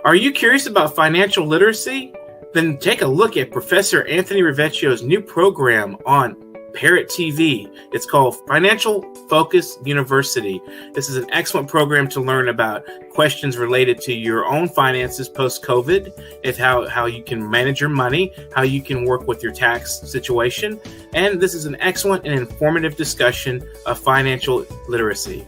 Are you curious about financial literacy? Then take a look at Professor Anthony RIVIECCIO's new program on Parrot TV. It's called Financial Focus University. This is an excellent program to learn about questions related to your own finances post-COVID, if how you can manage your money, how you can work with your tax situation. And this is an excellent and informative discussion of financial literacy.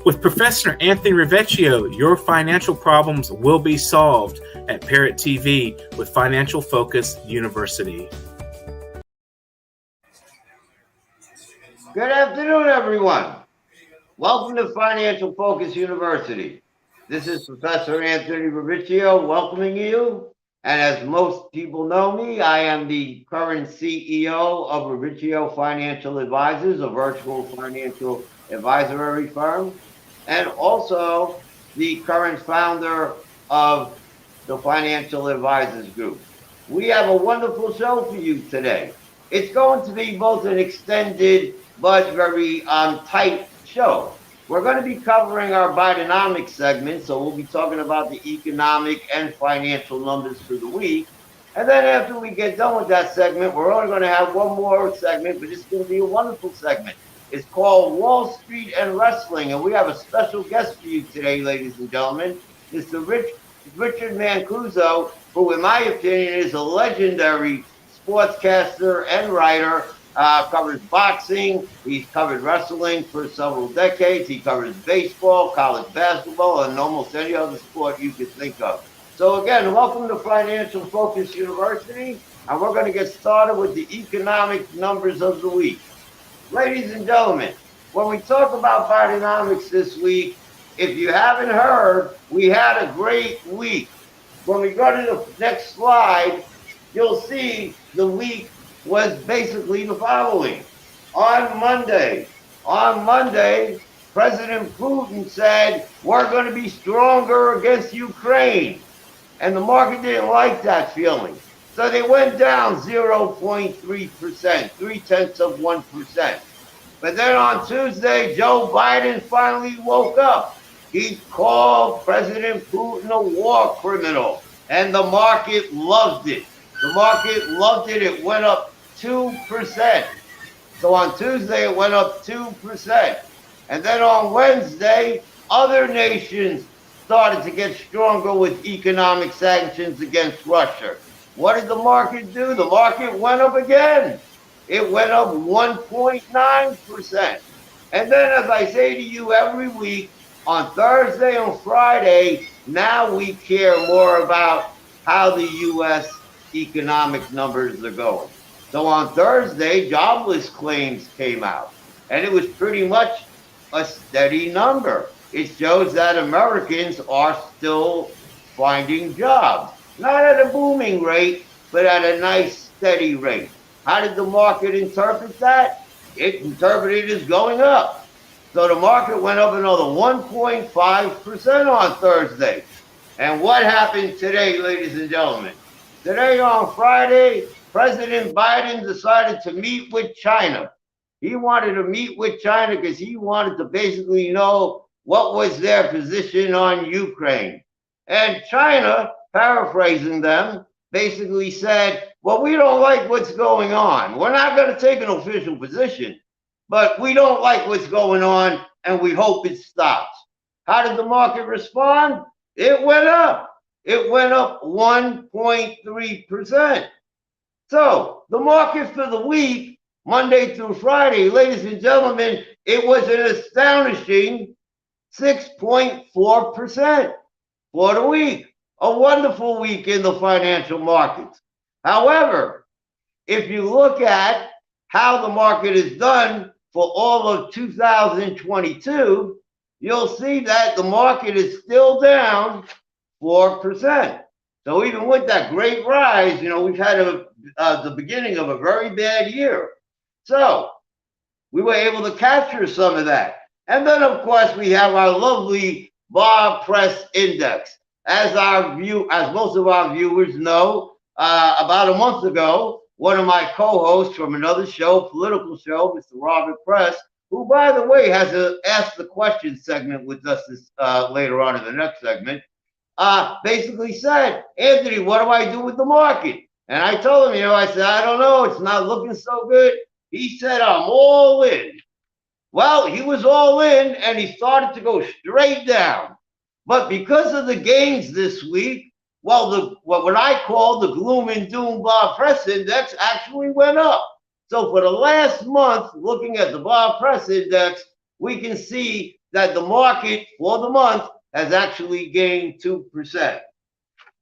With Professor Anthony RIVIECCIO, your financial problems will be solved at Parrot TV with Financial Focus University. Good afternoon, everyone. Welcome to Financial Focus University. This is Professor Anthony RIVIECCIO welcoming you. And as most people know me, I am the current CEO of RIVIECCIO Financial Advisors, a virtual financial advisory firm, and also the current founder of the Financial Advisors Group. We have a wonderful show for you today. It's going to be both an extended but very tight show. We're going to be covering our Bidenomics segment, so we'll be talking about the economic and financial numbers for the week. And then after we get done with that segment, we're only going to have one more segment, but it's going to be a wonderful segment. It's called Wall Street and Wrestling, and we have a special guest for you today, ladies and gentlemen. Mr. Richard MANCUSO, who in my opinion is a legendary sportscaster and writer. Covers boxing, he's covered wrestling for several decades, he covers baseball, college basketball, and almost any other sport you could think of. So again, welcome to Financial Focus University, and we're going to get started with the economic numbers of the week. Ladies and gentlemen, when we talk about Bidenomics this week, if you haven't heard, we had a great week. When we go to the next slide, you'll see the week was basically the following. On Monday, President Putin said, we're going to be stronger against Ukraine. And the market didn't like that feeling. So they went down 0.3%, 0.3%. But then on Tuesday, Joe Biden finally woke up. He called President Putin a war criminal. And the market loved it. The market loved it. It went up 2%. So on Tuesday, it went up 2%. And then on Wednesday, other nations started to get stronger with economic sanctions against Russia. What did the market do? The market went up again. It went up 1.9%. And then, as I say to you every week, on Thursday and Friday, now we care more about how the U.S. economic numbers are going. So on Thursday, jobless claims came out, and it was pretty much a steady number. It shows that Americans are still finding jobs, not at a booming rate, but at a nice steady rate. How did the market interpret that? It interpreted as going up. So the market went up another 1.5% on Thursday. And what happened today, ladies and gentlemen? Today on Friday, President Biden decided to meet with China. He wanted to meet with China because he wanted to basically know what was their position on Ukraine. And China, paraphrasing them, basically said, well, we don't like what's going on. We're not going to take an official position, but we don't like what's going on, and we hope it stops. How did the market respond? It went up. It went up 1.3%. So the market for the week, Monday through Friday, ladies and gentlemen, it was an astonishing 6.4% for the week. A wonderful week in the financial markets. However, if you look at how the market is done for all of 2022, you'll see that the market is still down 4%. So even with that great rise, we've had the beginning of a very bad year. So we were able to capture some of that. And then, of course, we have our lovely VAR Press Index. As most of our viewers know, about a month ago, one of my co-hosts from another show, political show, Mr. Robert Press, who, by the way, has a Ask the Question segment with us later on in the next segment, basically said, Anthony, what do I do with the market? And I told him, I said, I don't know. It's not looking so good. He said, I'm all in. Well, he was all in, and he started to go straight down. But because of the gains this week, well, what I call the gloom and doom bar press index actually went up. So for the last month, looking at the bar press index, we can see that the market for the month has actually gained 2%.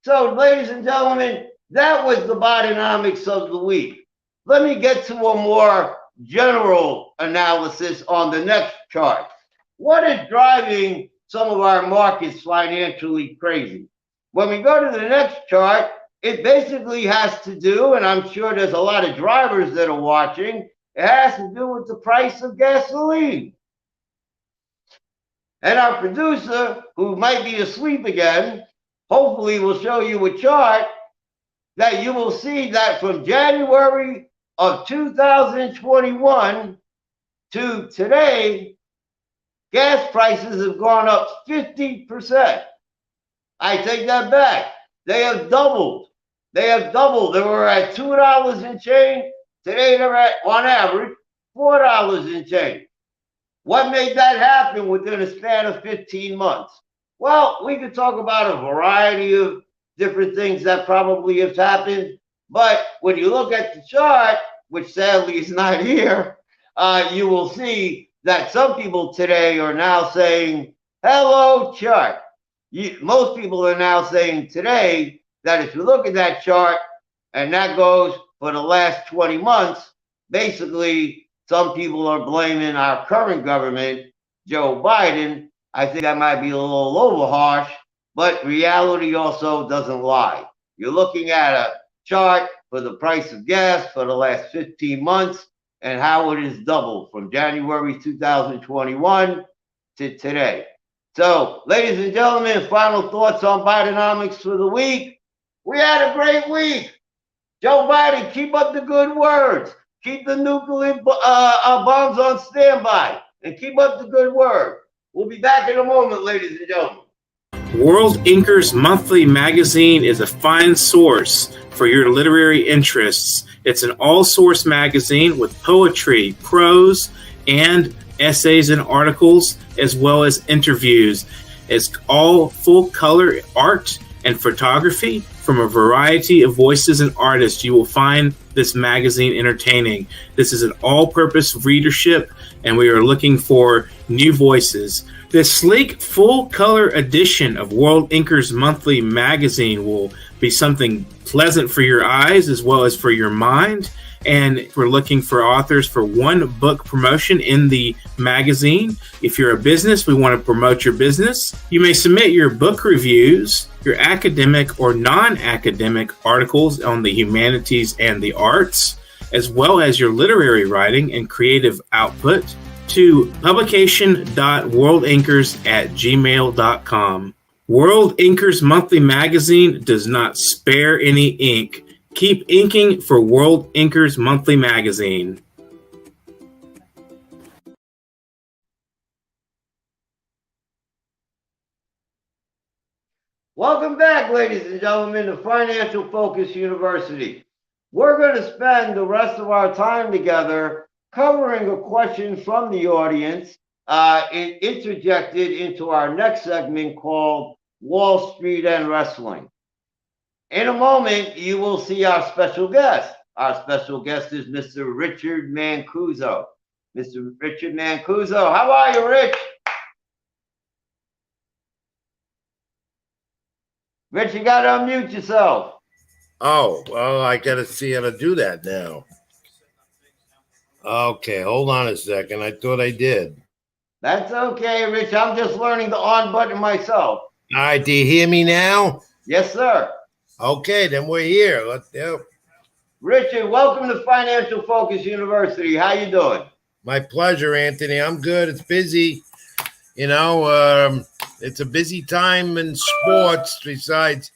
So, ladies and gentlemen, that was the Bidenomics of the week. Let me get to a more general analysis on the next chart. What is driving some of our markets financially crazy? When we go to the next chart, it basically has to do, and I'm sure there's a lot of drivers that are watching, it has to do with the price of gasoline. And our producer, who might be asleep again, hopefully will show you a chart that you will see that from January of 2021 to today, gas prices have gone up 50%. I take that back. They have doubled. They have doubled. They were at $2 and change. Today they're at, on average, $4 and change. What made that happen within a span of 15 months? Well, we could talk about a variety of different things that probably have happened. But when you look at the chart, which sadly is not here, you will see that some people today are now saying, hello, chart. Most people are now saying today that if you look at that chart, and that goes for the last 20 months, basically, some people are blaming our current government, Joe Biden. I think that might be a little over harsh, but reality also doesn't lie. You're looking at a chart for the price of gas for the last 15 months and how it has doubled from January 2021 to today. So, ladies and gentlemen, final thoughts on Bidenomics for the week. We had a great week. Joe Biden, keep up the good words. Keep the nuclear bombs on standby and keep up the good word. We'll be back in a moment, ladies and gentlemen. World Inkers Monthly magazine is a fine source for your literary interests. It's an all-source magazine with poetry, prose, and essays and articles, as well as interviews. It's all full-color art and photography from a variety of voices and artists. You will find this magazine entertaining. This is an all-purpose readership, and we are looking for new voices. This sleek, full-color edition of World Inkers Monthly magazine will be something pleasant for your eyes as well as for your mind. And we're looking for authors for one book promotion in the magazine. If you're a business, we want to promote your business. You may submit your book reviews, your academic or non-academic articles on the humanities and the arts, as well as your literary writing and creative output to publication.worldinkers@gmail.com. World Inkers Monthly magazine does not spare any ink. Keep inking for World Inkers Monthly magazine. Welcome back, ladies and gentlemen, to Financial Focus University. We're going to spend the rest of our time together covering a question from the audience interjected into our next segment called Wall Street and Wrestling. In a moment, you will see our special guest. Our special guest is Mr. Richard MANCUSO. Mr. Richard MANCUSO, how are you, Rich? Rich, you got to unmute yourself. Oh, well, I got to see how to do that now. Okay, hold on a second. I thought I did. That's okay, Rich. I'm just learning the on button myself. All right, do you hear me now? Yes, sir. Okay, then we're here. Let's do. Richard, welcome to Financial Focus University. How you doing? My pleasure, Anthony. I'm good. It's busy. It's a busy time in sports besides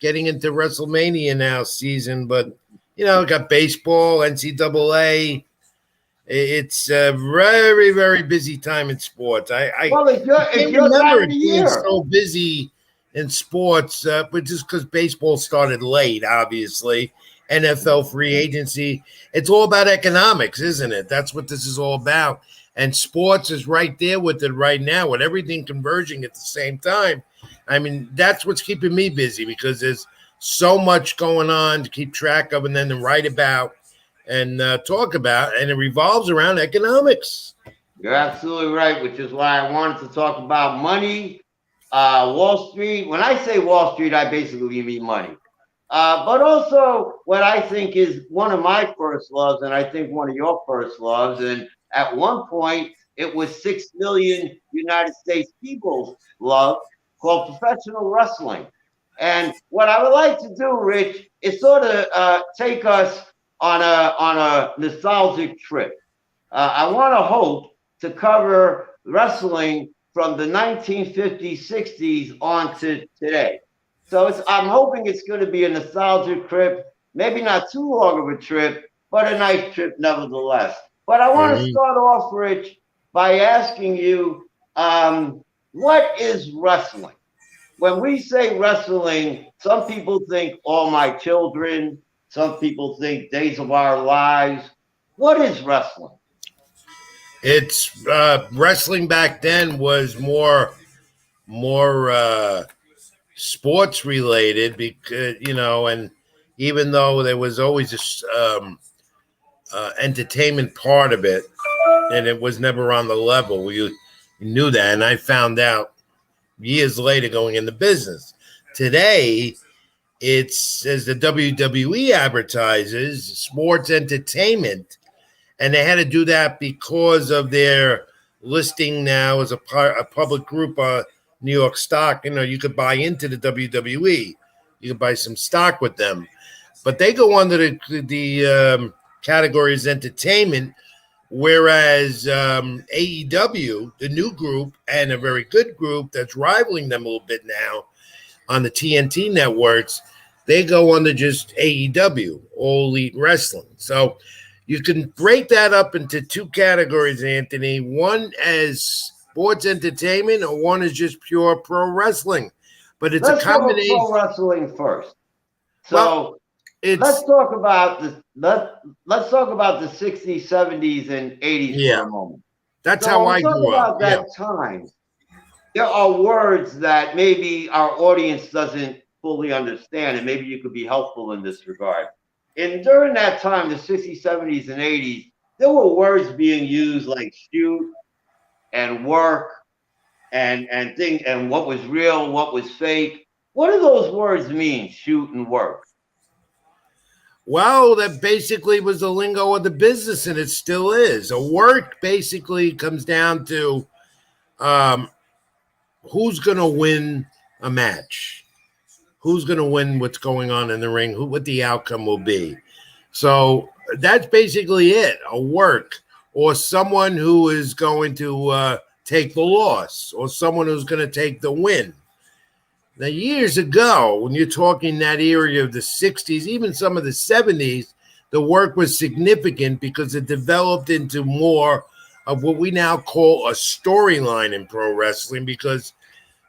getting into Wrestlemania now season. But, got baseball, NCAA. It's a very, very busy time in sports. I well, it's your can't time remember of it the being year. so busy in sports, which is because baseball started late, obviously. NFL free agency. It's all about economics, isn't it? That's what this is all about. And sports is right there with it right now, with everything converging at the same time. I mean, that's what's keeping me busy because there's so much going on to keep track of and then to write about and talk about. And it revolves around economics. You're absolutely right, which is why I wanted to talk about money, Wall Street. When I say Wall Street, I basically mean money. But also what I think is one of my first loves, and I think one of your first loves, and at one point it was 6 million United States people's love, called professional wrestling. And what I would like to do, Rich, is sort of take us on a nostalgic trip. I want to hope to cover wrestling from the 1950s, 60s on to today. So I'm hoping it's going to be a nostalgic trip, maybe not too long of a trip, but a nice trip nevertheless. But I want to start off, Rich, by asking you, what is wrestling? When we say wrestling, some people think All My Children, some people think Days of Our Lives. What is wrestling? It's wrestling back then was more sports related because and even though there was always this entertainment part of it, and it was never on the level. You knew that, and I found out years later going in the business. Today, it's, as the WWE advertises, sports entertainment. And they had to do that because of their listing now as a public group on New York Stock. You could buy into the WWE. You could buy some stock with them. But they go under the category as entertainment, whereas AEW, the new group, and a very good group that's rivaling them a little bit now on the TNT networks, they go under just AEW, All Elite Wrestling. So you can break that up into two categories, Anthony. One as sports entertainment, or one is just pure pro wrestling. But it's a combination. Let's go pro wrestling first. So let's talk about the 60s, 70s, and 80s for a moment. That's how I grew up. About that time, there are words that maybe our audience doesn't fully understand, and maybe you could be helpful in this regard. And during that time, the 60s, 70s, and 80s, there were words being used like shoot and work and what was real, what was fake. What do those words mean, shoot and work? Well, that basically was the lingo of the business, and it still is. A work basically comes down to who's going to win a match. Who's going to win what's going on in the ring, what the outcome will be. So that's basically it, a work, or someone who is going to take the loss, or someone who's going to take the win. Now, years ago, when you're talking that area of the 60s, even some of the 70s, the work was significant because it developed into more of what we now call a storyline in pro wrestling, because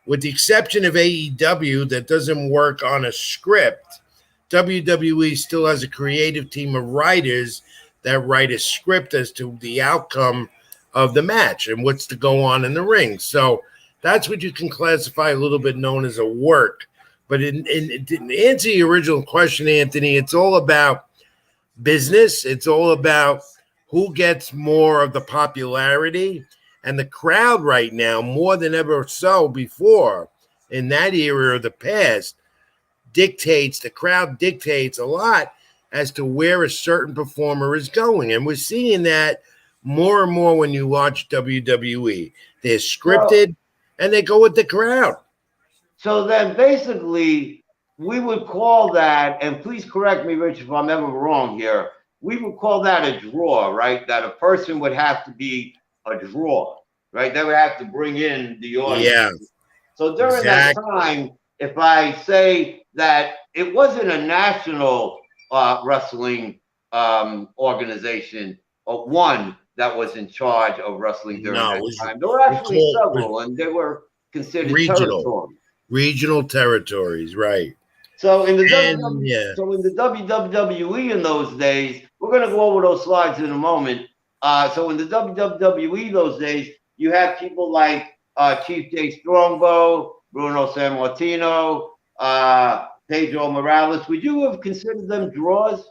with the exception of AEW that doesn't work on a script, WWE still has a creative team of writers that write a script as to the outcome of the match and what's to go on in the ring. So that's what you can classify a little bit known as a work. But in answer your original question, Anthony, it's all about business. It's all about who gets more of the popularity. And the crowd right now, more than ever so before, in that era of the past, the crowd dictates a lot as to where a certain performer is going. And we're seeing that more and more when you watch WWE. They're scripted and they go with the crowd. So then basically we would call that, and please correct me, Rich, if I'm ever wrong here, we would call that a draw, right? That a person would have to be a draw, right? They would have to bring in the audience. Yeah. So during that time, if I say that it wasn't a national wrestling organization, or one that was in charge of wrestling during that time. There were actually several, and they were considered regional. territory. Regional territories, right. So in the WWE in those days, we're going to go over those slides in a moment. So in the WWE those days, you had people like Chief Jay Strongbow, Bruno Sammartino, Pedro Morales. Would you have considered them draws?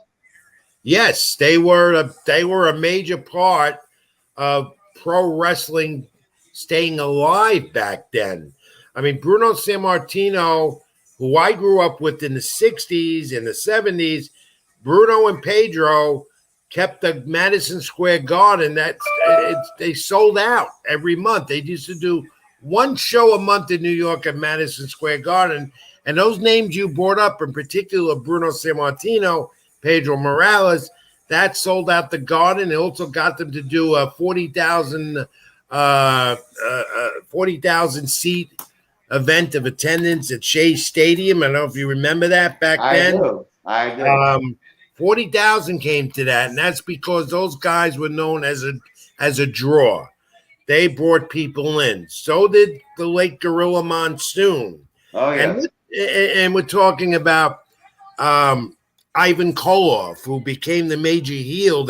Yes, they were a major part of pro wrestling staying alive back then. I mean, Bruno Sammartino, who I grew up with in the 60s and the 70s, Bruno and Pedro kept the Madison Square Garden. They sold out every month. They used to do one show a month in New York at Madison Square Garden. And those names you brought up, in particular Bruno Sammartino, Pedro Morales, that sold out the Garden. It also got them to do a 40,000 seat event of attendance at Shea Stadium. I don't know if you remember that back then. I do. 40,000 came to that, and that's because those guys were known as a draw. They brought people in. So did the late Gorilla Monsoon. Oh, yeah. And we're talking about Ivan Koloff, who became the major heel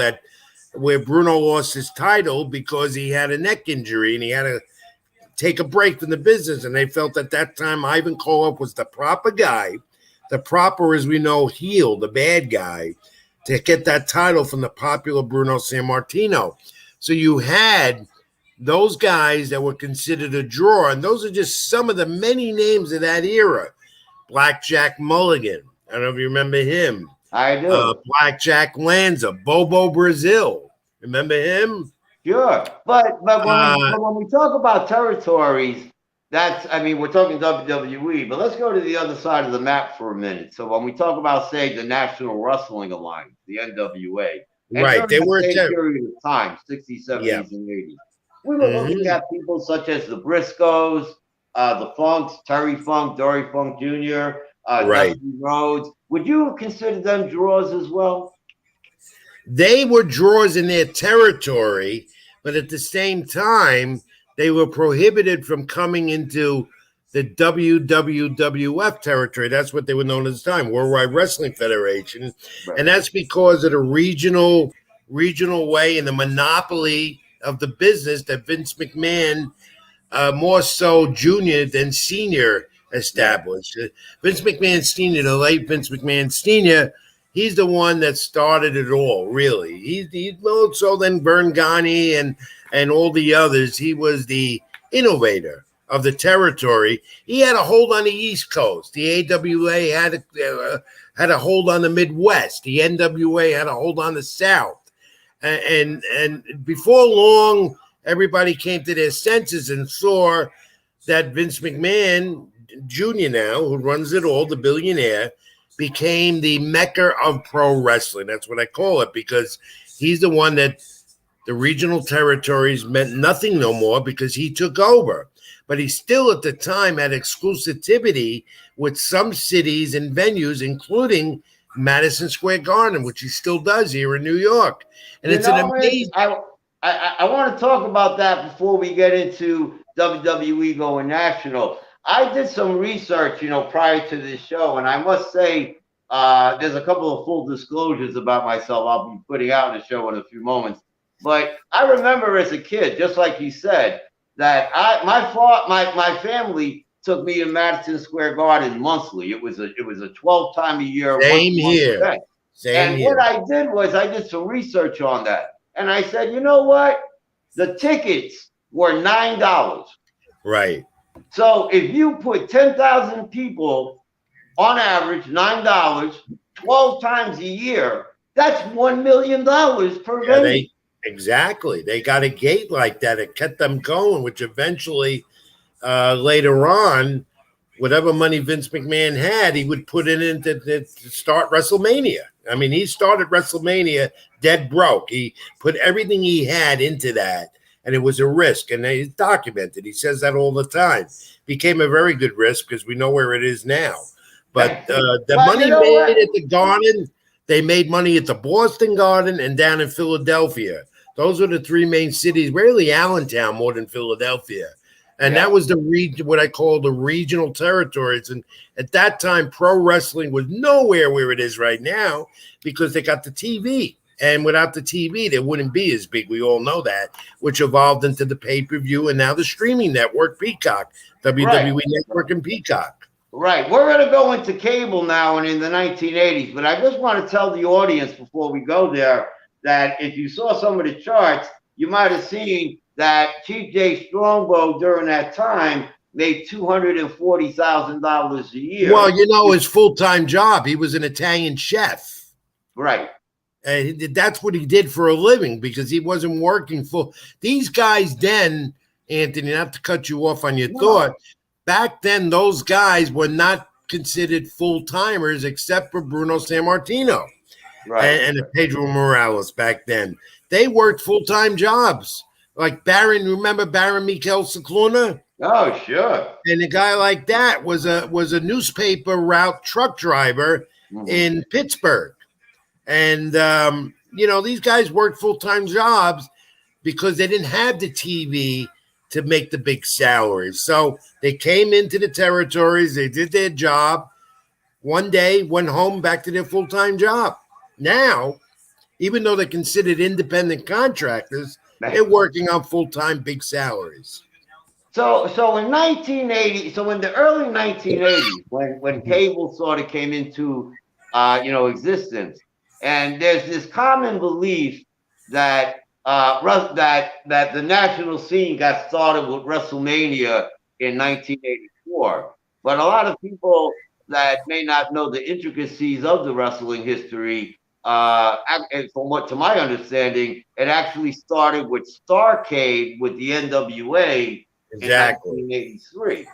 where Bruno lost his title because he had a neck injury and he had to take a break from the business. And they felt at that time Ivan Koloff was the proper guy, the proper, as we know, heel, the bad guy, to get that title from the popular Bruno Sammartino. So you had those guys that were considered a draw, and those are just some of the many names of that era. Blackjack Mulligan, I don't know if you remember him. I do. Blackjack Lanza, Bobo Brazil, remember him? Sure, but when we talk about territories, we're talking WWE, but let's go to the other side of the map for a minute. So when we talk about, say, the National Wrestling Alliance, the NWA, right, they were a period of time, 60s, 70s, and 80s. We were looking at people such as the Briscoes, the Funks, Terry Funk, Dory Funk Jr., Dusty Rhodes. Would you consider them draws as well? They were draws in their territory, but at the same time, they were prohibited from coming into the WWF territory. That's what they were known at the time, Worldwide Wrestling Federation. Right. And that's because of the regional way and the monopoly of the business that Vince McMahon, more so junior than senior, established. Vince McMahon Sr., the late Vince McMahon Sr., he's the one that started it all, really. He also then Vern Gagne and all the others. He was the innovator of the territory. He had a hold on the East Coast. The AWA had a hold on the Midwest. The NWA had a hold on the South. And before long, everybody came to their senses and saw that Vince McMahon Jr. now, who runs it all, the billionaire, became the mecca of pro wrestling. That's what I call it, because he's the one that the regional territories meant nothing no more because he took over. But he still at the time had exclusivity with some cities and venues, including Madison Square Garden, which he still does here in New York. And it's an amazing... I want to talk about that before we get into WWE going national. I did some research, prior to this show, and I must say there's a couple of full disclosures about myself I'll be putting out in the show in a few moments. But I remember as a kid, just like you said, that my family took me to Madison Square Garden monthly. It was a 12-time a year. Same here. What I did was I did some research on that, and I said, you know what? The tickets were $9. Right. So if you put 10,000 people on average, $9, 12 times a year, that's $1 million per venue. Exactly. They got a gate like that. It kept them going, which eventually later on, whatever money Vince McMahon had, he would put it in to start WrestleMania. I mean, he started WrestleMania dead broke. He put everything he had into that. And it was a risk, and it's documented. He says that all the time. Became a very good risk because we know where it is now. But the money made at the Garden, they made money at the Boston Garden and down in Philadelphia. Those are the three main cities, really Allentown more than Philadelphia. And that was the what I call the regional territories. And at that time, pro wrestling was nowhere where it is right now because they got the TV. And without the TV, they wouldn't be as big. We all know that, which evolved into the pay-per-view and now the streaming network, Peacock, WWE Network and Peacock. Right. We're going to go into cable now and in the 1980s, but I just want to tell the audience before we go there that if you saw some of the charts, you might have seen that Chief Jay Strongbow during that time made $240,000 a year. Well, you know, his full-time job, he was an Italian chef. Right. And that's what he did for a living because he wasn't working full. These guys then, Anthony, not to cut you off on your thought, back then those guys were not considered full-timers except for Bruno Sammartino and Pedro Morales back then. They worked full-time jobs. Like Baron, remember Baron Mikel Cicluna? Oh, sure. And a guy like that was a newspaper route truck driver in Pittsburgh. And, you know, these guys worked full-time jobs because they didn't have the TV to make the big salaries. So they came into the territories, they did their job, one day went home, back to their full-time job. Now, even though they're considered independent contractors, they're working on full-time big salaries. So in 1980, so in the early 1980s, when cable sort of came into, existence, and there's this common belief that that the national scene got started with WrestleMania in 1984. But a lot of people that may not know the intricacies of the wrestling history, and from what to my understanding, it actually started with Starrcade with the NWA in 1983.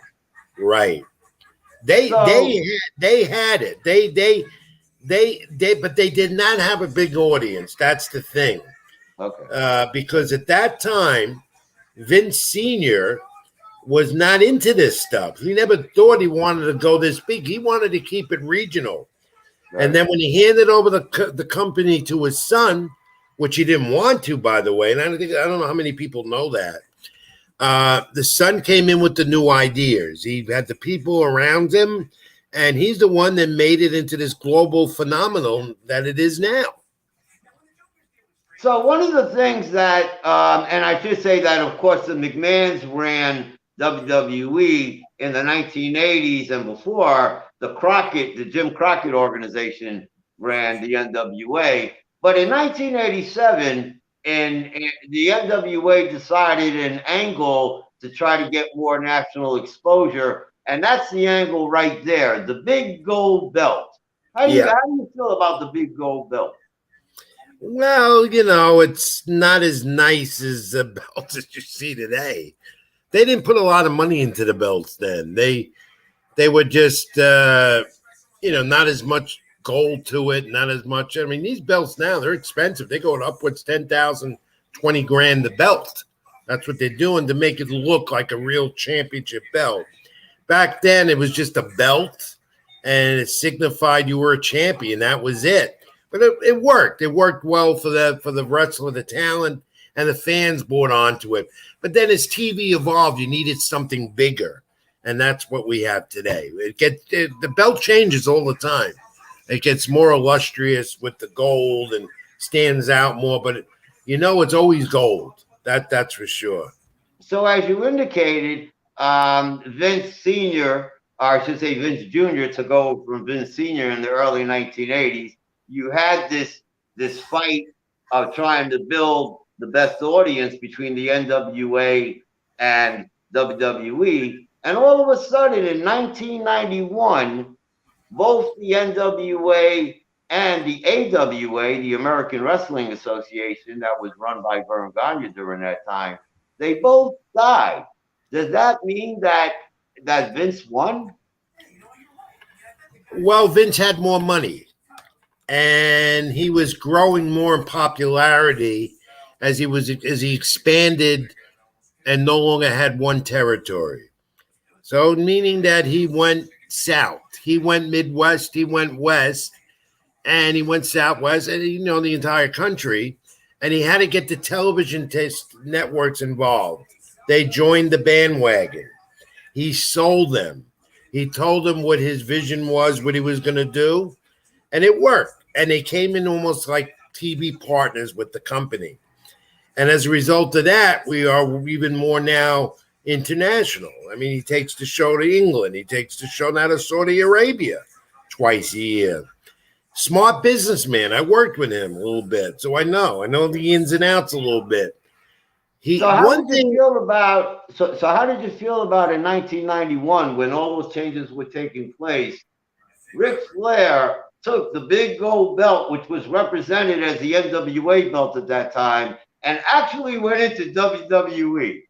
Right. They had it. But they did not have a big audience. That's the thing. Okay. Because at that time, Vince Sr. was not into this stuff. He never thought he wanted to go this big. He wanted to keep it regional. Right. And then when he handed over the company to his son, which he didn't want to, by the way, and I don't know how many people know that, the son came in with the new ideas. He had the people around him, and he's the one that made it into this global phenomenon that it is now. So one of the things that, and I should say that, of course, the McMahons ran WWE in the 1980s and before. The Jim Crockett organization ran the NWA. But in 1987, and the NWA decided an angle to try to get more national exposure. And that's the angle right there, the big gold belt. How do you feel about the big gold belt? Well, you know, it's not as nice as the belts that you see today. They didn't put a lot of money into the belts then. They were just, not as much gold to it, not as much. I mean, these belts now, they're expensive. They go upwards $10,000, $20,000 the belt. That's what they're doing to make it look like a real championship belt. Back then, it was just a belt, and it signified you were a champion. That was it. But it worked. It worked well for the wrestler, the talent, and the fans bought onto it. But then as TV evolved, you needed something bigger, and that's what we have today. The belt changes all the time. It gets more illustrious with the gold and stands out more, but it's always gold. That's for sure. So as you indicated, Vince Sr., or I should say Vince Jr., took over from Vince Sr. in the early 1980s. You had this fight of trying to build the best audience between the NWA and WWE. And all of a sudden in 1991, both the NWA and the AWA, the American Wrestling Association, that was run by Vern Gagne during that time, they both died. Does that mean that Vince won? Well, Vince had more money, and he was growing more in popularity as he expanded and no longer had one territory. So meaning that he went south, he went Midwest, he went west, and he went Southwest, and the entire country, and he had to get the television networks involved. they joined the bandwagon. He sold them. He told them what his vision was, what he was going to do, and it worked. And they came in almost like TV partners with the company. And as a result of that, we are even more now international. I mean, he takes the show to England. He takes the show now to Saudi Arabia twice a year. Smart businessman. I worked with him a little bit, so I know the ins and outs a little bit. So how did you feel about in 1991 when all those changes were taking place? Ric Flair took the big gold belt, which was represented as the NWA belt at that time, and actually went into WWE.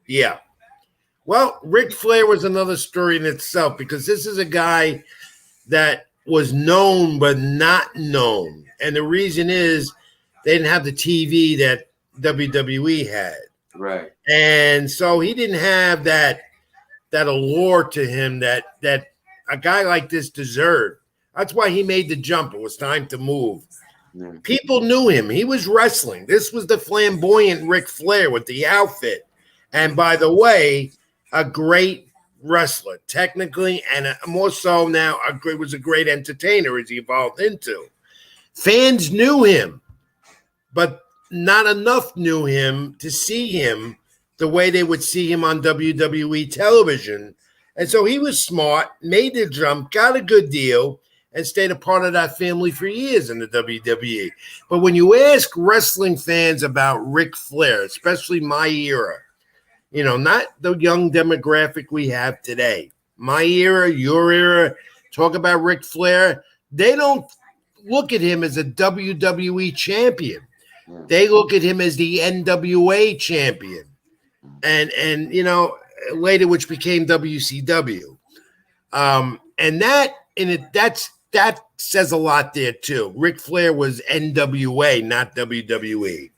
Yeah. Well, Ric Flair was another story in itself, because this is a guy that was known but not known. And the reason is they didn't have the TV that WWE had. Right. And so he didn't have that allure to him that a guy like this deserved. That's why he made the jump. It was time to move. Yeah. People knew him. He was wrestling. This was the flamboyant Ric Flair with the outfit. And by the way, a great wrestler, technically, and more so now, was a great entertainer as he evolved into. Fans knew him, but not enough knew him to see him the way they would see him on WWE television. And so he was smart, made the jump, got a good deal, and stayed a part of that family for years in the WWE. But when you ask wrestling fans about Ric Flair, especially my era, not the young demographic we have today, my era, your era, talk about Ric Flair, they don't look at him as a WWE champion. They look at him as the NWA champion. And later, which became WCW. And that says a lot there too. Ric Flair was NWA, not WWE.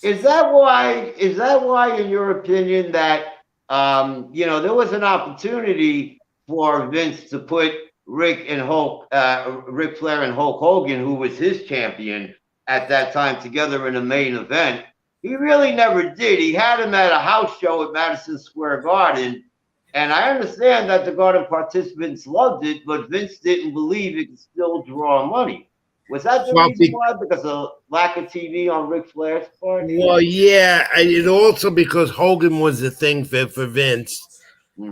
Is that why, in your opinion, that there was an opportunity for Vince to put Ric Flair and Hulk Hogan, who was his champion at that time, together in a main event? He really never did. He had him at a house show at Madison Square Garden, and I understand that the Garden participants loved it, but Vince didn't believe it could still draw money. Was that the reason why? Because of lack of TV on Ric Flair's part? Well, yeah, and also because Hogan was the thing for Vince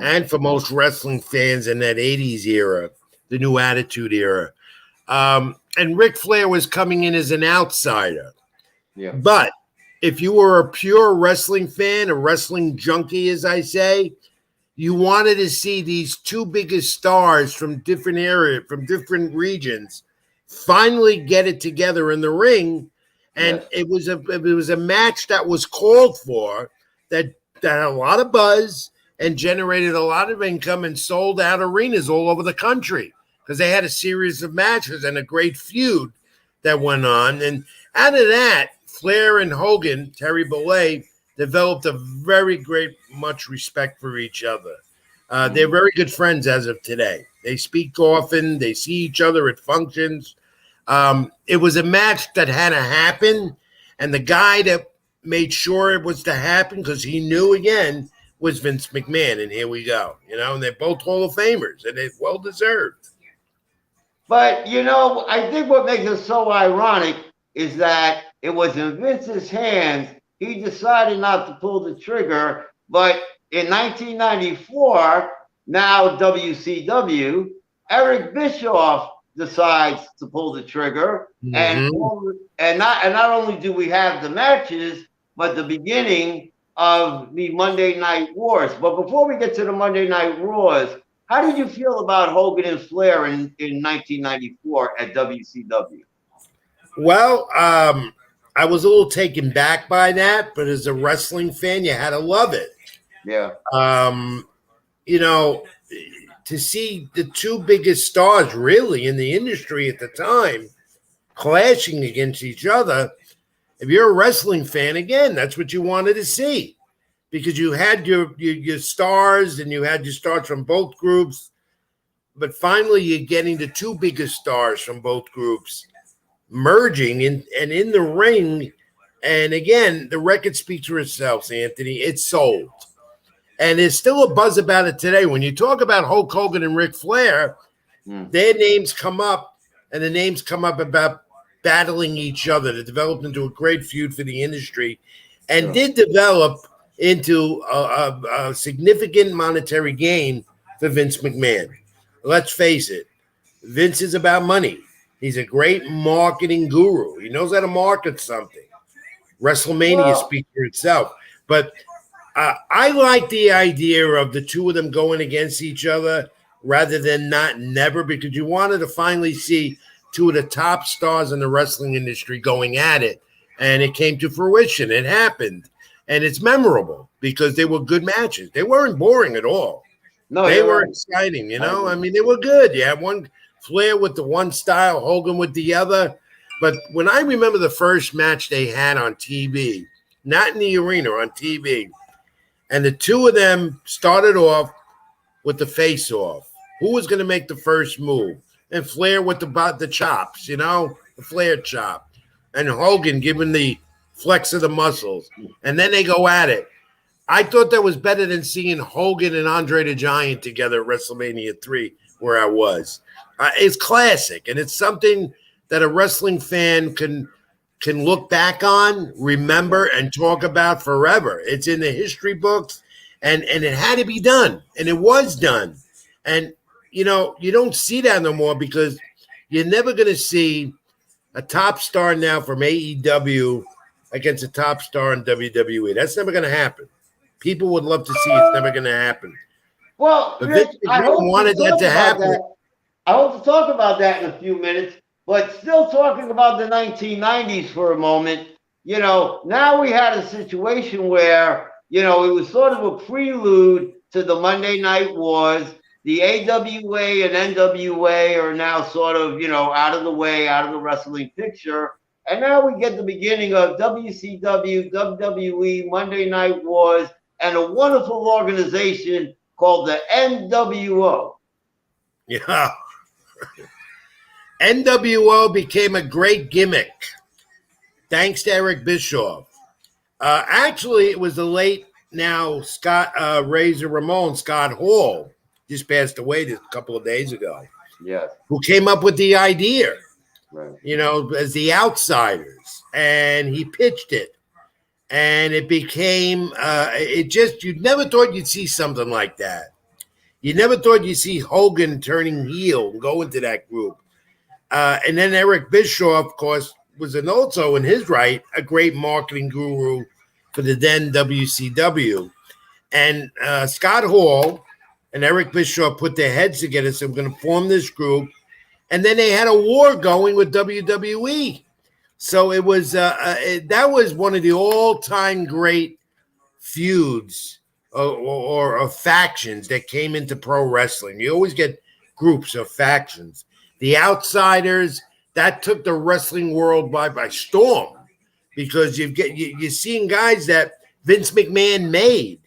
and for most wrestling fans in that 80s era, the New Attitude era. And Ric Flair was coming in as an outsider. Yeah. But if you were a pure wrestling fan, a wrestling junkie, as I say, you wanted to see these two biggest stars from different areas, from different regions, finally get it together in the ring. And it was a match that was called for, that had a lot of buzz and generated a lot of income and sold out arenas all over the country, because they had a series of matches and a great feud that went on. And out of that, Flair and Hogan, Terry Bollea, developed a very great, much respect for each other. They're very good friends as of today. They speak often. They see each other at functions. It was a match that had to happen, and the guy that made sure it was to happen, because he knew, again, was Vince McMahon. And here we go. And they're both Hall of Famers, and it's well deserved. But, I think what makes it so ironic is that it was in Vince's hands. He decided not to pull the trigger. But in 1994, now WCW, Eric Bischoff decides to pull the trigger. Mm-hmm. And not only do we have the matches, but the beginning of the Monday Night Wars. But before we get to the Monday Night Wars, how did you feel about Hogan and Flair in 1994 at WCW? Well, I was a little taken back by that, but as a wrestling fan, you had to love it. Yeah. To see the two biggest stars really in the industry at the time clashing against each other, if you're a wrestling fan, again, that's what you wanted to see, because you had your stars and you had your stars from both groups, but finally you're getting the two biggest stars from both groups merging and in the ring, And again, the record speaks for itself, Anthony. It's sold. And there's still a buzz about it today. When you talk about Hulk Hogan and Ric Flair, their names come up, and the names come up about battling each other. They developed into a great feud for the industry and did develop into a significant monetary gain for Vince McMahon. Let's face it, Vince is about money. He's a great marketing guru. He knows how to market something. WrestleMania speaks for itself. But I like the idea of the two of them going against each other rather than never, because you wanted to finally see two of the top stars in the wrestling industry going at it. And it came to fruition. It happened. And it's memorable because they were good matches. They weren't boring at all. No, they were exciting, you know? I mean, they were good. You had one Flair with the one style, Hogan with the other. But when I remember the first match they had on TV, not in the arena, on TV, and the two of them started off with the face-off. Who was going to make the first move? And Flair with the chops, you know, the Flair chop. And Hogan giving the flex of the muscles. And then they go at it. I thought that was better than seeing Hogan and Andre the Giant together at WrestleMania 3, where I was. It's classic, and it's something that a wrestling fan can look back on, remember, and talk about forever. It's in the history books, and it had to be done, and it was done. And, you know, you don't see that no more because you're never going to see a top star now from AEW against a top star in WWE. That's never going to happen. People would love to see it. It's never going to happen. Well, Rich, I wanted that to happen. I hope to talk about that in a few minutes, but still talking about the 1990s for a moment. You know, now we had a situation where, you know, it was sort of a prelude to the Monday Night Wars. The AWA and NWA are now sort of, you know, out of the way, out of the wrestling picture. And now we get the beginning of WCW, WWE, Monday Night Wars, and a wonderful organization called the NWO. Yeah. NWO became a great gimmick thanks to Eric Bischoff. Actually, it was the late now Razor Ramon, Scott Hall, just passed away a couple of days ago. Yes. Who came up with the idea, right, you know, as the Outsiders, and he pitched it. And it became, you never thought you'd see something like that. You never thought you'd see Hogan turning heel and go into that group. And then Eric Bischoff, of course, was also in his right, a great marketing guru for the then WCW. And Scott Hall and Eric Bischoff put their heads together and said, we're going to form this group. And then they had a war going with WWE. So it was that was one of the all-time great feuds or factions that came into pro wrestling. You always get groups of factions. The Outsiders, that took the wrestling world by storm because you're seeing guys that Vince McMahon made.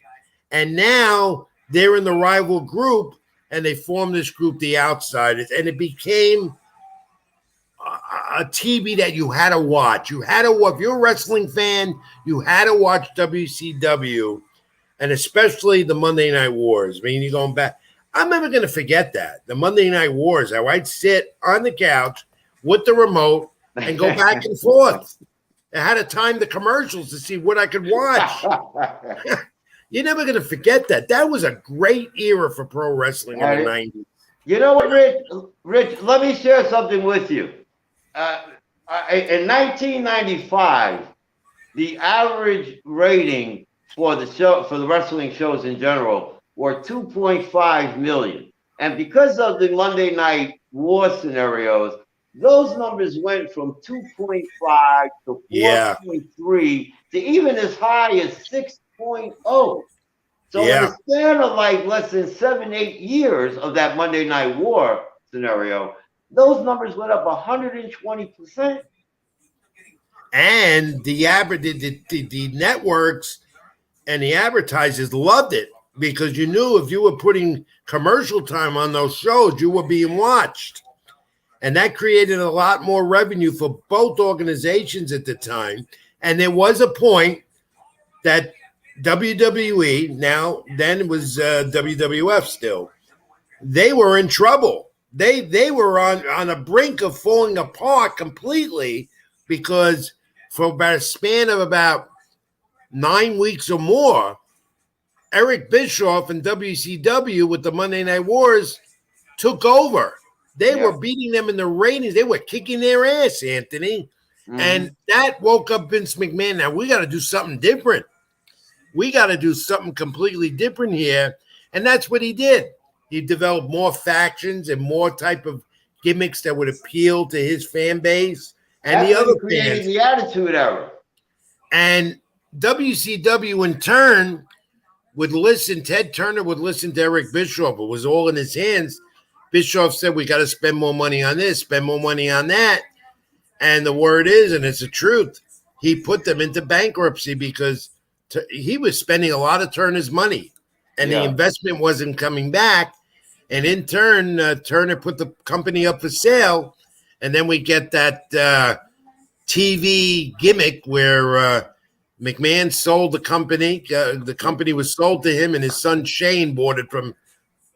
And now they're in the rival group, and they formed this group, the Outsiders, and it became a TV that you had to watch. You had to watch. If you're a wrestling fan, you had to watch WCW, and especially the Monday Night Wars. I mean, you're going back. I'm never going to forget that. The Monday Night Wars, how I'd sit on the couch with the remote and go back and forth. I had to time the commercials to see what I could watch. You're never going to forget that. That was a great era for pro wrestling in the 90s. You know what, Rich, let me share something with you. In 1995, the average rating for the wrestling shows in general were 2.5 million. And because of the Monday Night War scenarios, those numbers went from 2.5 to 4.3 to even as high as 6.0. So in the span of like less than 7-8 years of that Monday Night War scenario, those numbers went up 120%. And the networks and the advertisers loved it because you knew if you were putting commercial time on those shows, you were being watched. And that created a lot more revenue for both organizations at the time. And there was a point that WWE, then it was WWF still, they were in trouble. They were on a brink of falling apart completely because for about a span of about 9 weeks or more, Eric Bischoff and WCW with the Monday Night Wars took over. They were beating them in the ratings. They were kicking their ass, Anthony. Mm-hmm. And that woke up Vince McMahon. Now, we got to do something different. We got to do something completely different here. And that's what he did. He developed more factions and more type of gimmicks that would appeal to his fan base and that's the other created fans. The Attitude Era. And WCW in turn would listen. Ted Turner would listen to Eric Bischoff. It was all in his hands. Bischoff said, we got to spend more money on this, spend more money on that. And the word is, and it's the truth, he put them into bankruptcy because he was spending a lot of Turner's money and the investment wasn't coming back. And in turn, Turner put the company up for sale. And then we get that TV gimmick where McMahon sold the company. The company was sold to him and his son Shane bought it from.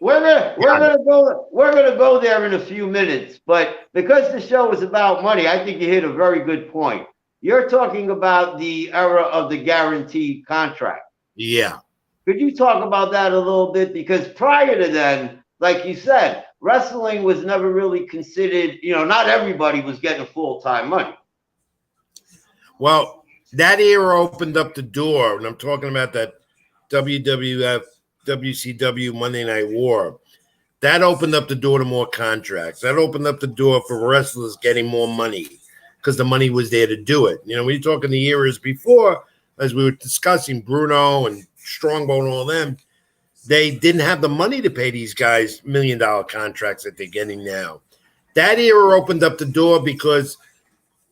We're gonna go there in a few minutes, but because the show is about money, I think you hit a very good point. You're talking about the era of the guaranteed contract. Yeah. Could you talk about that a little bit? Because prior to then, like you said, wrestling was never really considered, not everybody was getting full-time money. Well, that era opened up the door, and I'm talking about that WWF WCW Monday Night War. That opened up the door to more contracts. That opened up the door for wrestlers getting more money because the money was there to do it. When you're talking the eras before, as we were discussing, Bruno and Strongbow and all them, they didn't have the money to pay these guys $1 million contracts that they're getting now. That era opened up the door because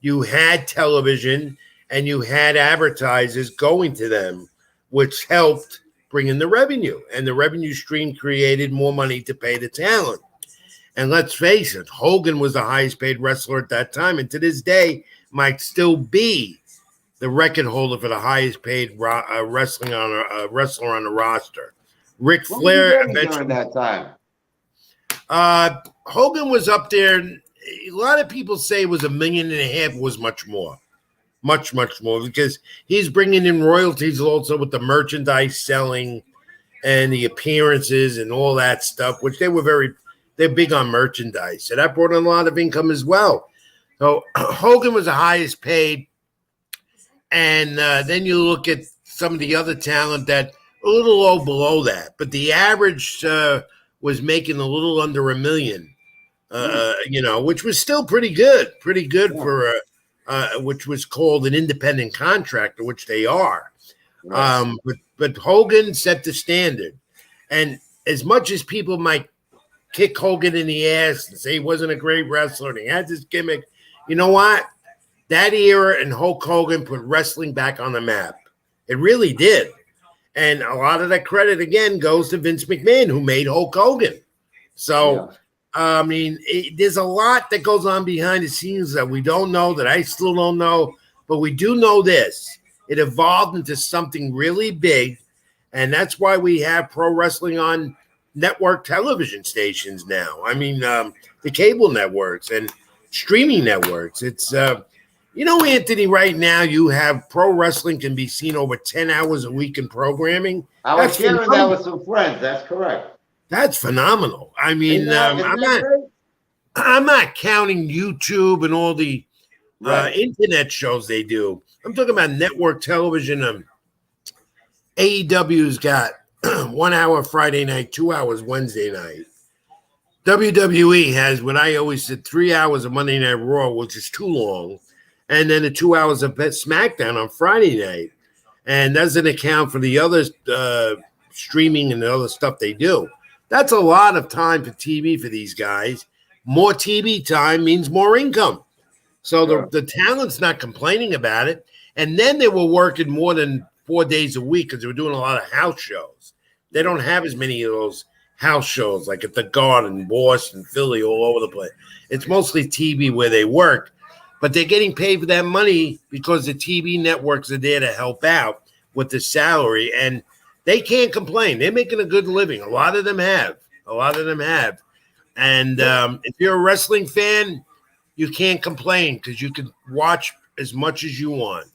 you had television and you had advertisers going to them, which helped bring in the revenue, and the revenue stream created more money to pay the talent. And let's face it, Hogan was the highest paid wrestler at that time, and to this day might still be the record holder for the highest paid wrestler on the roster. Ric Flair during that time. Hogan was up there. A lot of people say it was $1.5 million. It was much more. Much more, because he's bringing in royalties also with the merchandise selling and the appearances and all that stuff, which they're big on merchandise. So that brought in a lot of income as well. So Hogan was the highest paid. And then you look at some of the other talent that a little low below that, but the average was making a little under $1 million, which was still pretty good for which was called an independent contractor, which they are. Right. But Hogan set the standard. And as much as people might kick Hogan in the ass and say he wasn't a great wrestler and he had this gimmick, you know what? That era and Hulk Hogan put wrestling back on the map. It really did. And a lot of that credit, again, goes to Vince McMahon, who made Hulk Hogan. So, there's a lot that goes on behind the scenes that we don't know, that I still don't know. But we do know this. It evolved into something really big. And that's why we have pro wrestling on network television stations now. The cable networks and streaming networks. It's, Anthony, right now you have pro wrestling can be seen over 10 hours a week in programming. I was sharing that with some friends. That's correct. That's phenomenal. I'm not counting YouTube and all the internet shows they do. I'm talking about network television. AEW's got 1 hour Friday night, 2 hours Wednesday night. WWE has what I always said, 3 hours of Monday Night Raw, which is too long, and then the 2 hours of SmackDown on Friday night. And doesn't account for the other streaming and the other stuff they do. That's a lot of time for TV for these guys. More TV time means more income. So the talent's not complaining about it. And then they were working more than 4 days a week because they were doing a lot of house shows. They don't have as many of those house shows like at the Garden, Boston, Philly, all over the place. It's mostly TV where they work. but they're getting paid for that money because the TV networks are there to help out with the salary, and they can't complain. They're making a good living. A lot of them have. And if you're a wrestling fan, you can't complain because you can watch as much as you want.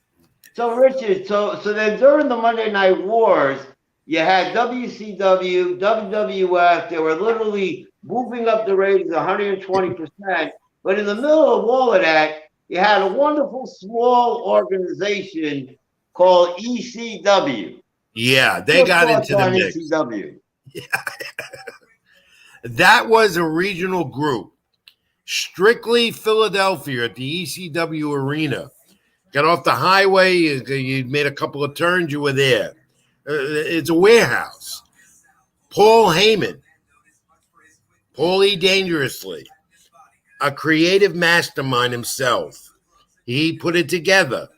So, Richard, so then during the Monday Night Wars, you had WCW, WWF. They were literally moving up the ratings 120%. But in the middle of all of that, you had a wonderful small organization called ECW. Yeah, they got into the mix. ECW. Yeah. That was a regional group. Strictly Philadelphia at the ECW arena. Got off the highway, you made a couple of turns, you were there. It's a warehouse. Paul Heyman, Paulie Dangerously, a creative mastermind himself. He put it together,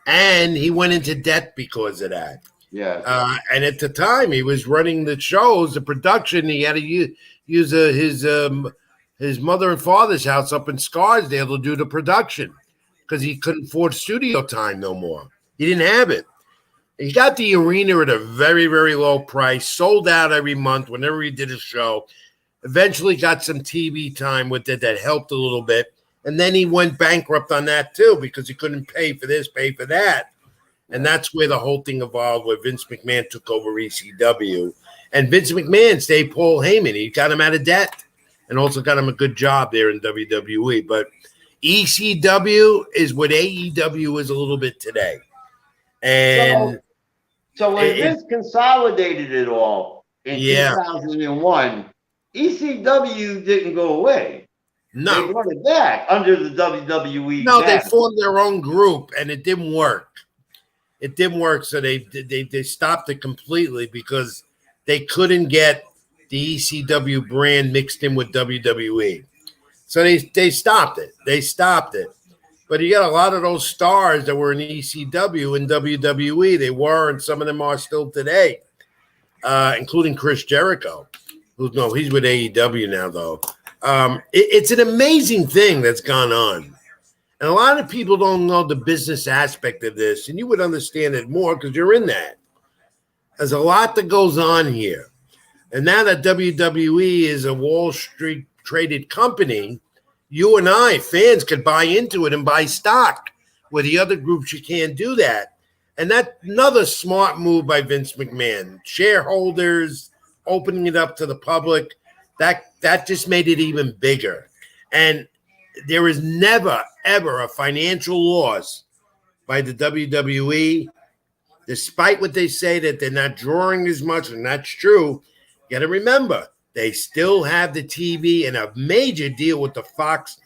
and he went into debt because of that. Yeah. And at the time, he was running the shows, the production. He had to use his mother and father's house up in Scarsdale to do the production because he couldn't afford studio time no more. He didn't have it. He got the arena at a very, very low price, sold out every month whenever he did a show. Eventually got some TV time with it that helped a little bit. And then he went bankrupt on that too because he couldn't pay for this, pay for that. And that's where the whole thing evolved, where Vince McMahon took over ECW. And Vince McMahon stayed Paul Heyman. He got him out of debt and also got him a good job there in WWE. But ECW is what AEW is a little bit today. And so when Vince consolidated it all in 2001, ECW didn't go away. No. They brought it back under the WWE. No, they formed their own group, and it didn't work. It didn't work, so they stopped it completely because they couldn't get the ECW brand mixed in with WWE. So they stopped it. But you got a lot of those stars that were in ECW and WWE. They were, and some of them are still today, including Chris Jericho. He's with AEW now, though. It's an amazing thing that's gone on. And a lot of people don't know the business aspect of this, and you would understand it more because you're in that. There's a lot that goes on here. And now that WWE is a Wall Street traded company, you and I, fans, could buy into it and buy stock, where the other groups you can't do that. And that's another smart move by Vince McMahon. Shareholders, opening it up to the public, that just made it even bigger. And there is never, ever a financial loss by the WWE, despite what they say that they're not drawing as much, and that's true. You got to remember, they still have the TV and a major deal with the Fox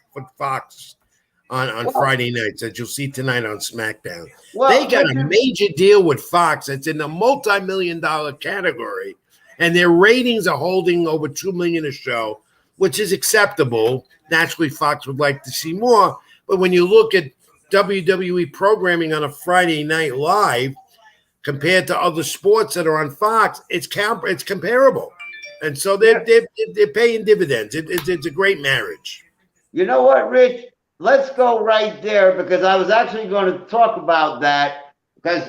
on Friday nights that you'll see tonight on SmackDown. They got a major deal with Fox that's in the multi-million-dollar category, and their ratings are holding over 2 million a show, which is acceptable. Naturally, Fox would like to see more, but when you look at WWE programming on a Friday night live compared to other sports that are on Fox, it's comparable. And so they're paying dividends. It's a great marriage. You know what, Rich? Let's go right there because I was actually going to talk about that because,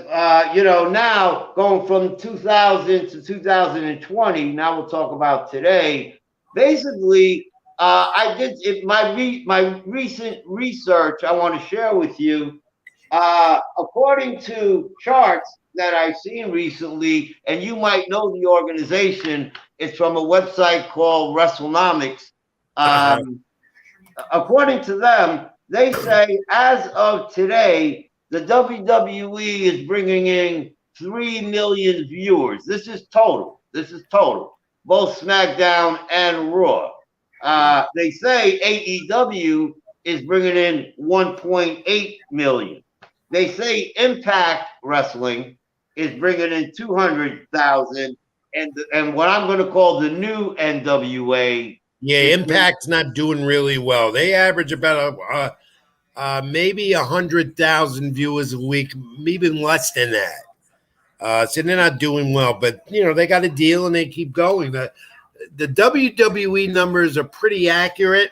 now going from 2000 to 2020, now we'll talk about today. Basically, I did my recent research I want to share with you. According to charts that I've seen recently, and you might know the organization, it's from a website called Wrestlemania. According to them, they say as of today, the WWE is bringing in 3 million viewers. This is total. Both SmackDown and Raw. They say AEW is bringing in 1.8 million. They say Impact Wrestling is bringing in 200,000, and what I'm going to call the new NWA. Yeah, Impact's not doing really well. They average about maybe 100,000 viewers a week, even less than that. So they're not doing well, but they got a deal and they keep going. The WWE numbers are pretty accurate.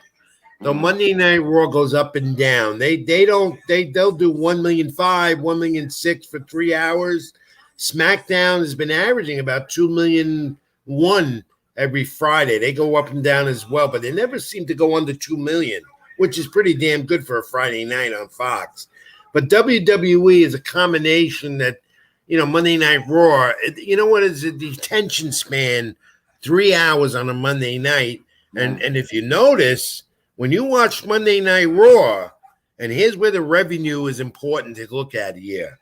The Monday Night Raw goes up and down. They'll do 1,500,000, 1,600,000 for 3 hours. SmackDown has been averaging about 2,100,000 every Friday. They go up and down as well, but they never seem to go under 2 million, which is pretty damn good for a Friday night on Fox. But WWE is a combination that, Monday Night Raw, what is it? The attention span, 3 hours on a Monday night. And if you notice, when you watch Monday Night Raw, and here's where the revenue is important to look at here,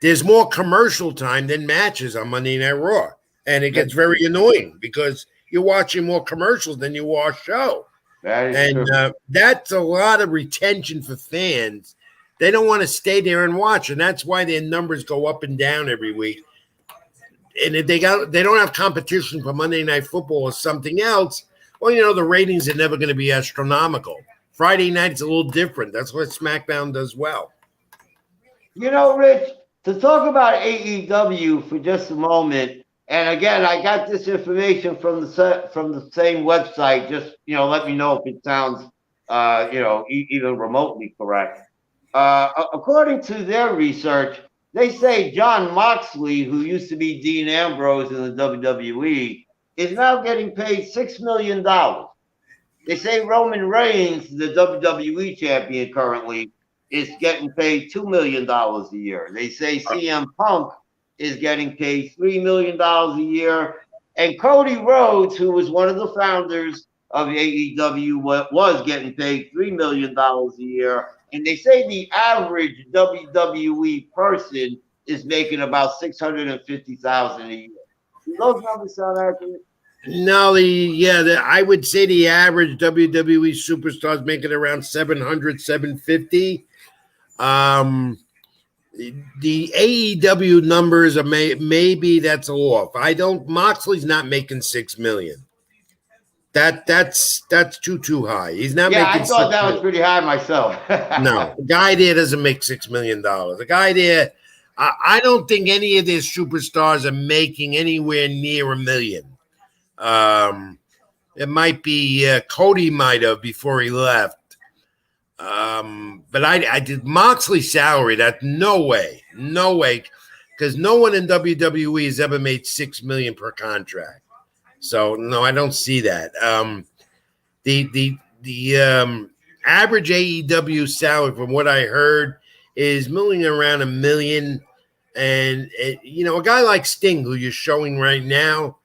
there's more commercial time than matches on Monday Night Raw. And it gets very annoying because you're watching more commercials than you watch show. That's a lot of retention for fans. They don't want to stay there and watch, and that's why their numbers go up and down every week. And if they don't have competition for Monday Night Football or something else, well, the ratings are never going to be astronomical. Friday night's a little different. That's what SmackDown does well. Rich, to talk about AEW for just a moment, and again, I got this information from the same website. Just let me know if it sounds even remotely correct. According to their research, they say John Moxley, who used to be Dean Ambrose in the WWE, is now getting paid $6 million. They say Roman Reigns, the WWE champion currently, is getting paid $2 million a year. They say CM Punk is getting paid $3 million a year. And Cody Rhodes, who was one of the founders of AEW, was getting paid $3 million a year. And they say the average WWE person is making about $650,000 a year. Do those numbers sound accurate? No, I would say the average WWE superstar is making around 700, 750. The AEW numbers are maybe that's off. Moxley's not making $6 million. That's too high. He's not making. I thought that was pretty high myself. No, the guy there doesn't make $6 million. The guy there, I don't think any of their superstars are making anywhere near $1 million. It might be Cody might have before he left. But I did Moxley's salary. That no way, because no one in WWE has ever made $6 million per contract. So no, I don't see that. The average AEW salary, from what I heard, is milling around $1 million. And a guy like Sting, who you're showing right now,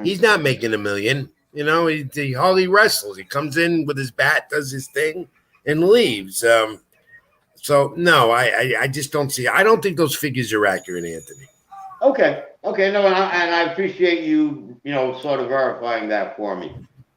he's not making $1 million. He hardly wrestles. He comes in with his bat, does his thing, and leaves. So no, I just don't see. I don't think those figures are accurate, Anthony. Okay. No, and I appreciate you, sort of verifying that for me.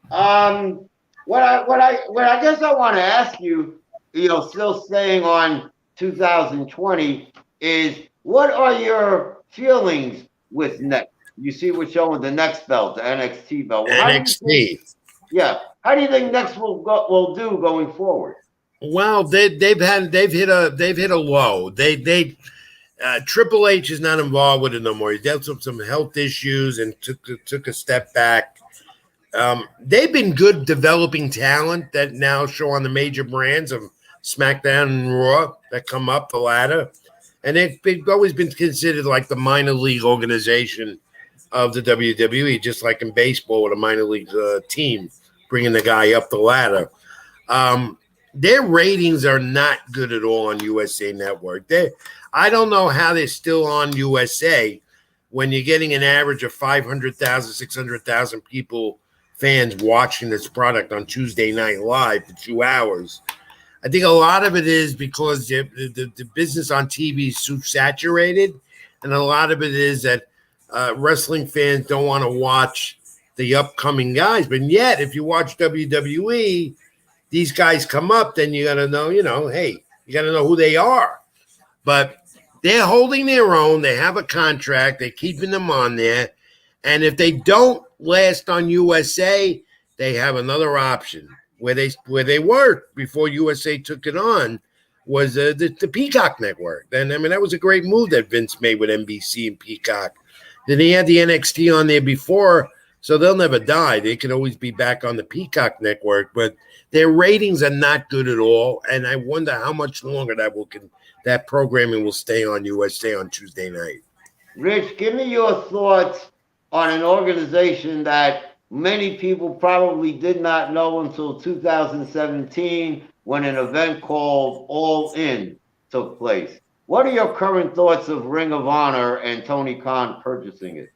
What I guess I want to ask you, still staying on 2020, is what are your feelings with next? You see, we're showing the next belt, the NXT belt. NXT. How do you think next will do going forward? Well, they've hit a low. Triple H is not involved with it no more. He dealt with some health issues and took a step back. They've been good developing talent that now show on the major brands of SmackDown and Raw that come up the ladder. And they've always been considered like the minor league organization of the WWE, just like in baseball with a minor league team bringing the guy up the ladder. Their ratings are not good at all on USA Network. I don't know how they're still on USA when you're getting an average of 500,000, 600,000 fans watching this product on Tuesday Night Live for 2 hours. I think a lot of it is because the business on TV is so saturated, and a lot of it is that wrestling fans don't want to watch the upcoming guys. But yet, if you watch WWE, these guys come up, then you got to know, hey, you got to know who they are. But they're holding their own. They have a contract. They're keeping them on there. And if they don't last on USA, they have another option. Where they were before USA took it on was the Peacock Network. And, that was a great move that Vince made with NBC and Peacock. Then he had the NXT on there before, so they'll never die. They can always be back on the Peacock Network. But Their ratings are not good at all, and I wonder how much longer that programming will stay on USA on Tuesday night. Rich, give me your thoughts on an organization that many people probably did not know until 2017 when an event called All In took place. What are your current thoughts of Ring of Honor and Tony Khan purchasing it?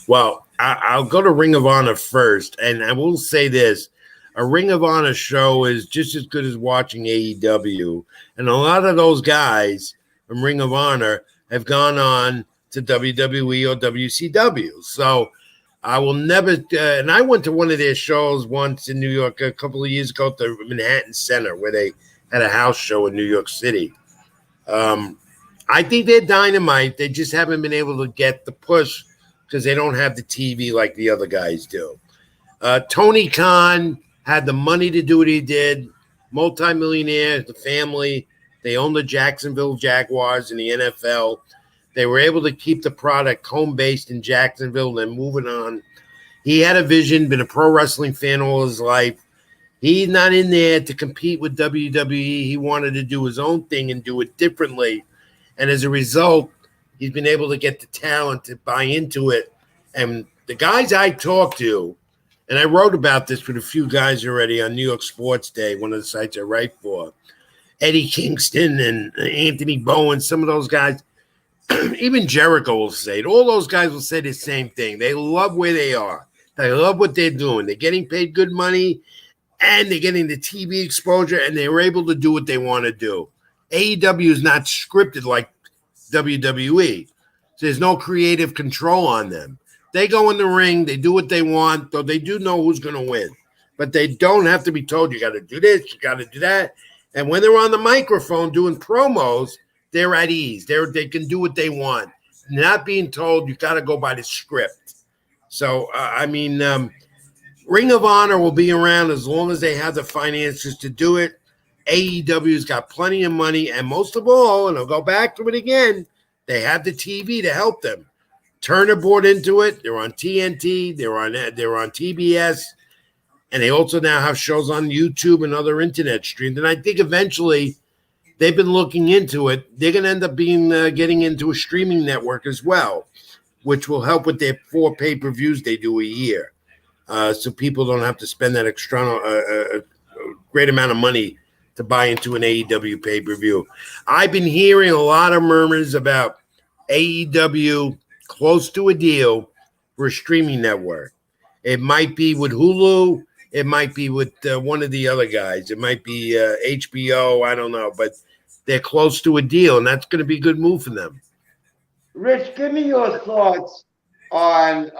Well, I'll go to Ring of Honor first, and I will say this. A Ring of Honor show is just as good as watching AEW, and a lot of those guys from Ring of Honor have gone on to WWE or WCW. So I will never, and I went to one of their shows once in New York a couple of years ago at the Manhattan Center where they had a house show in New York City. I think they're dynamite. They just haven't been able to get the push because they don't have the TV like the other guys do. Tony Khan had the money to do what he did, multimillionaire, the family. They own the Jacksonville Jaguars in the NFL. They were able to keep the product home-based in Jacksonville and moving on. He had a vision, been a pro wrestling fan all his life. He's not in there to compete with WWE. He wanted to do his own thing and do it differently. And as a result, he's been able to get the talent to buy into it. And the guys I talked to, and I wrote about this with a few guys already on New York Sports Day, one of the sites I write for, Eddie Kingston and Anthony Bowen, some of those guys, even Jericho will say it. All those guys will say the same thing. They love where they are. They love what they're doing. They're getting paid good money, and they're getting the TV exposure, and they're able to do what they want to do. AEW is not scripted like WWE. So there's no creative control on them. They go in the ring. They do what they want, though they do know who's going to win. But they don't have to be told, you got to do this, you got to do that. And when they're on the microphone doing promos, they're at ease. They can do what they want, not being told you got to go by the script. So, Ring of Honor will be around as long as they have the finances to do it. AEW's got plenty of money, and most of all, and I'll go back to it again, they have the TV to help them. Turner bought into it. They're on TNT. They're on TBS, and they also now have shows on YouTube and other internet streams. And I think eventually they've been looking into it. They're going to end up getting into a streaming network as well, which will help with their 4 pay-per-views they do a year, so people don't have to spend that extra great amount of money to buy into an AEW pay-per-view. I've been hearing a lot of murmurs about AEW close to a deal for a streaming network. It might be with Hulu. It might be with one of the other guys. It might be HBO. I don't know, but they're close to a deal, and that's going to be a good move for them. Rich, give me your thoughts on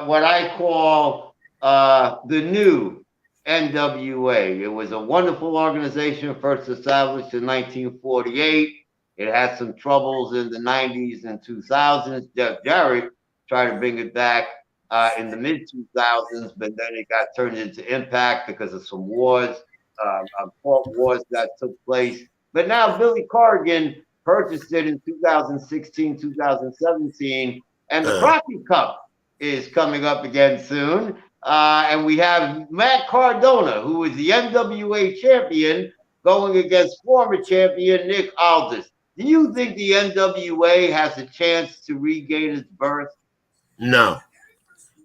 what I call the new NWA. It was a wonderful organization, first established in 1948. It had some troubles in the 90s and 2000s. Jeff Jarrett tried to bring it back in the mid-2000s, but then it got turned into Impact because of some wars, court wars that took place. But now Billy Corrigan purchased it in 2016, 2017, and the Crockett Cup is coming up again soon. And we have Matt Cardona, who is the NWA champion, going against former champion Nick Aldis. Do you think the NWA has a chance to regain its birth? No.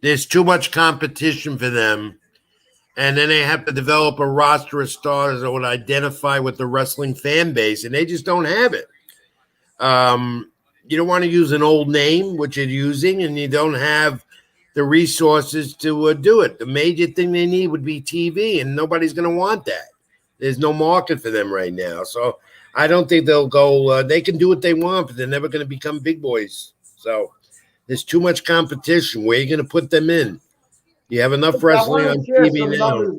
There's too much competition for them. And then they have to develop a roster of stars that would identify with the wrestling fan base, and they just don't have it. You don't want to use an old name, which you're using, and you don't have the resources to do it. The major thing they need would be TV, and nobody's going to want that. There's no market for them right now. So I don't think they'll go. They can do what they want, but they're never going to become big boys. So there's too much competition. Where are you going to put them in? You have enough wrestling on TV now.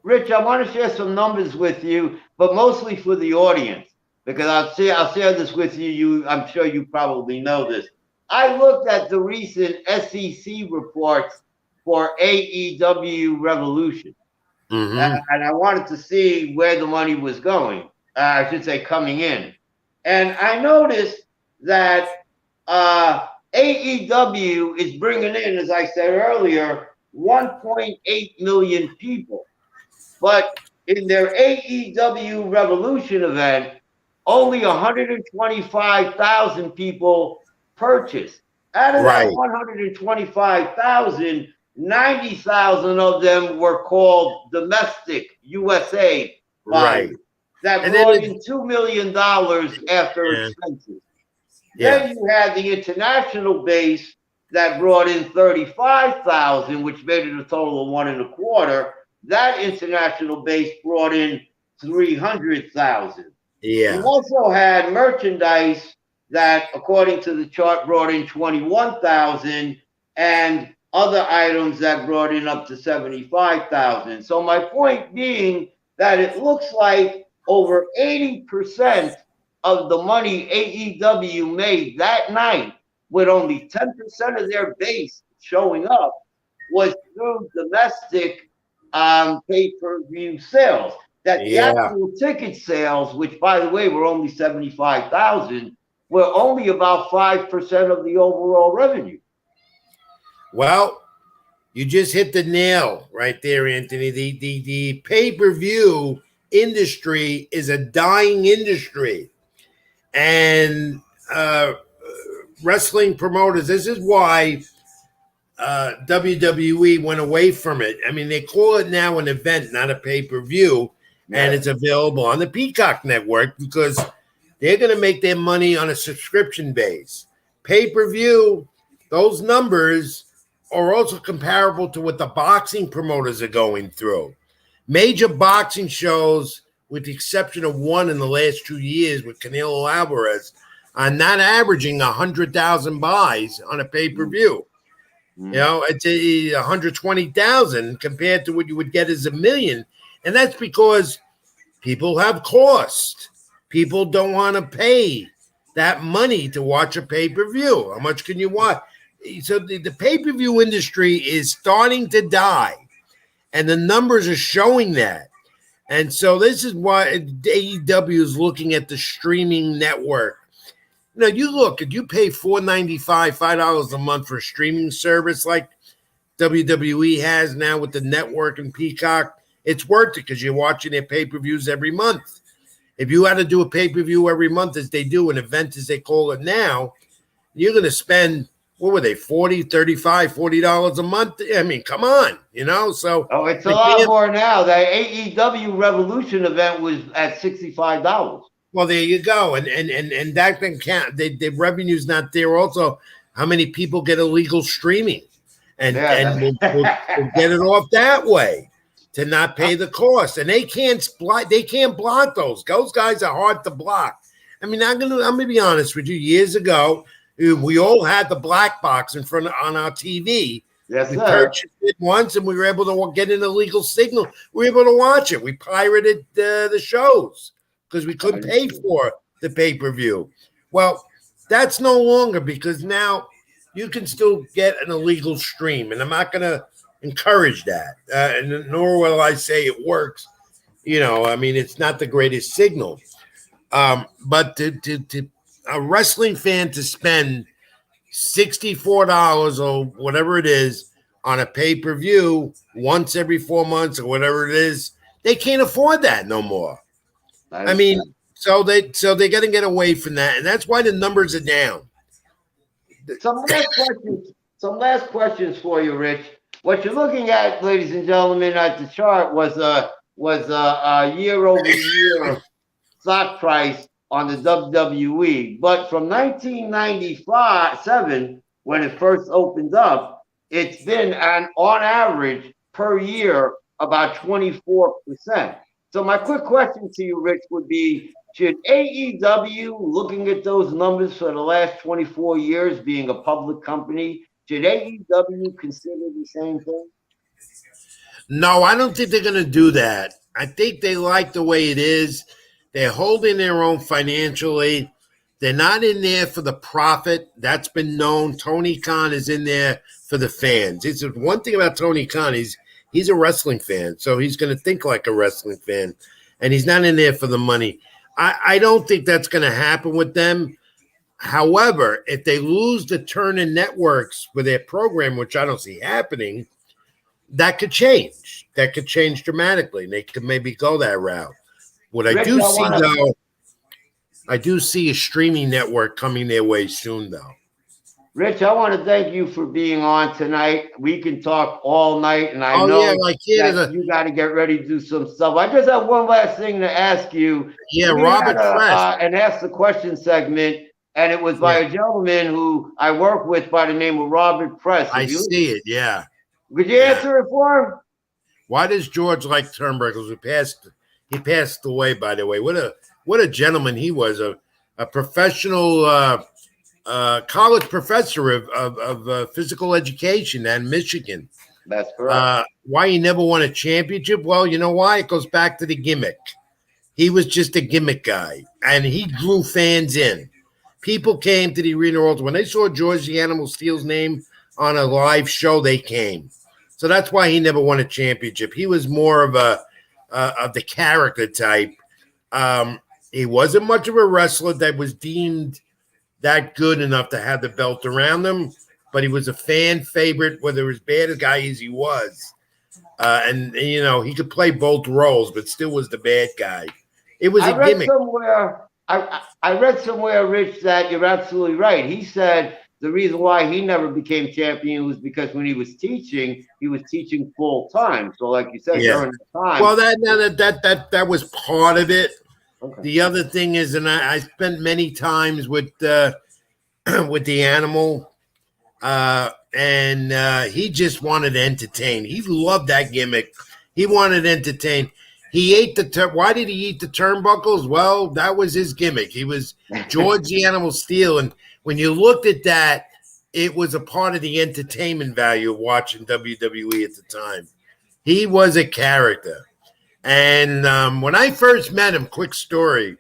Rich, I want to share some numbers with you, but mostly for the audience, because I'll share this with you. I'm sure you probably know this. I looked at the recent SEC reports for AEW Revolution, and I wanted to see where the money was going. I should say coming in. And I noticed that AEW is bringing in, as I said earlier, 1.8 million people. But in their AEW Revolution event, only 125,000 people purchased. Out of that Right. 125,000, 90,000 of them were called domestic USA buyers. Right. That And brought then in $2 million after Yeah. expenses. Yeah. Then you had the international base that brought in 35,000, which made it a total of 1.25. That international base brought in 300,000. Yeah. You also had merchandise that, according to the chart, brought in 21,000, and other items that brought in up to 75,000. So my point being that it looks like over 80% of the money AEW made that night, with only 10% of their base showing up, was through domestic pay-per-view sales. That the Yeah. actual ticket sales, which by the way were only 75,000, were only about 5% of the overall revenue. Well, you just hit the nail right there, Anthony. The pay-per-view industry is a dying industry. And wrestling promoters, this is why WWE went away from it. I mean, they call it now an event, not a pay-per-view, and it's available on the Peacock network because they're going to make their money on a subscription base. Pay-per-view, those numbers are also comparable to what the boxing promoters are going through. Major boxing shows, with the exception of one in the last 2 years with Canelo Alvarez, are not averaging 100,000 buys on a pay-per-view. You know, it's 120,000 compared to what you would get as $1 million. And that's because people have cost. People don't want to pay that money to watch a pay-per-view. How much can you watch? So the pay-per-view industry is starting to die. And the numbers are showing that. And so this is why AEW is looking at the streaming network. You know, you look, if you pay $4.95, $5 a month for a streaming service like WWE has now with the network and Peacock, it's worth it because you're watching their pay-per-views every month. If you had to do a pay-per-view every month, as they do, an event as they call it now, you're going to spend, what were they, $40, $35, $40 a month? I mean, come on, you know? So it's a lot more now. The AEW Revolution event was at $65. Well, there you go. And that can count. The revenue's not there. Also, how many people get illegal streaming? And we'll get it off that way to not pay the cost. And they can't block those. Those guys are hard to block. I mean, I'm gonna be honest with you. Years ago, we all had the black box in front on our TV. Yes, we sir. purchased it once, and we were able to get an illegal signal. We were able to watch it. We pirated the shows because we couldn't pay for the pay-per-view. Well, that's no longer, because now you can still get an illegal stream, and I'm not going to encourage that, and nor will I say it works. You know, I mean, it's not the greatest signal. But to a wrestling fan to spend $64 or whatever it is on a pay-per-view once every 4 months or whatever it is, they can't afford that no more. I mean, so they're going to get away from that, and that's why the numbers are down. Some last questions for you, Rich. What you're looking at, ladies and gentlemen, at the chart was a year-over-year stock price on the WWE. But from 1997, when it first opened up, it's been on average per year about 24%. So my quick question to you, Rich, would be, should AEW, looking at those numbers for the last 24 years being a public company, should AEW consider the same thing? No, I don't think they're going to do that. I think they like the way it is. They're holding their own financially. They're not in there for the profit. That's been known. Tony Khan is in there for the fans. It's one thing about Tony Khan. He's a wrestling fan, so he's going to think like a wrestling fan, and he's not in there for the money. I don't think that's going to happen with them. However, if they lose the Turner networks with their program, which I don't see happening, that could change. That could change dramatically. They could maybe go that route. What I do see, though, I do see a streaming network coming their way soon, though. Rich, I want to thank you for being on tonight. We can talk all night, and I know that you got to get ready to do some stuff. I just have one last thing to ask you. Yeah, Robert Press. An Ask the Question segment, and it was by a gentleman who I work with by the name of Robert Press. I see it, yeah. Could you answer it for him? Why does George like turnbuckles? He passed away, by the way. What a gentleman he was, a professional college professor of physical education at Michigan. That's correct. Why he never won a championship? Well, you know why? It goes back to the gimmick. He was just a gimmick guy, and he drew fans in. People came to the arena also. When they saw George the Animal Steel's name on a live show, they came. So that's why he never won a championship. He was more of the character type. He wasn't much of a wrestler that was deemed that good enough to have the belt around him, but he was a fan favorite, whether as bad a guy as he was. And you know, he could play both roles, but still was the bad guy. It was a gimmick. I read somewhere, Rich, that you're absolutely right. He said the reason why he never became champion was because when he was teaching full time. So, like you said, during the time. Well, that was part of it. Okay. The other thing is, and I spent many times with the animal, and he just wanted to entertain. He loved that gimmick. He wanted to entertain. He ate why did he eat the turnbuckles? Well, that was his gimmick. He was George the Animal Steel, and when you looked at that, it was a part of the entertainment value of watching WWE at the time. He was a character. And when I first met him, quick story,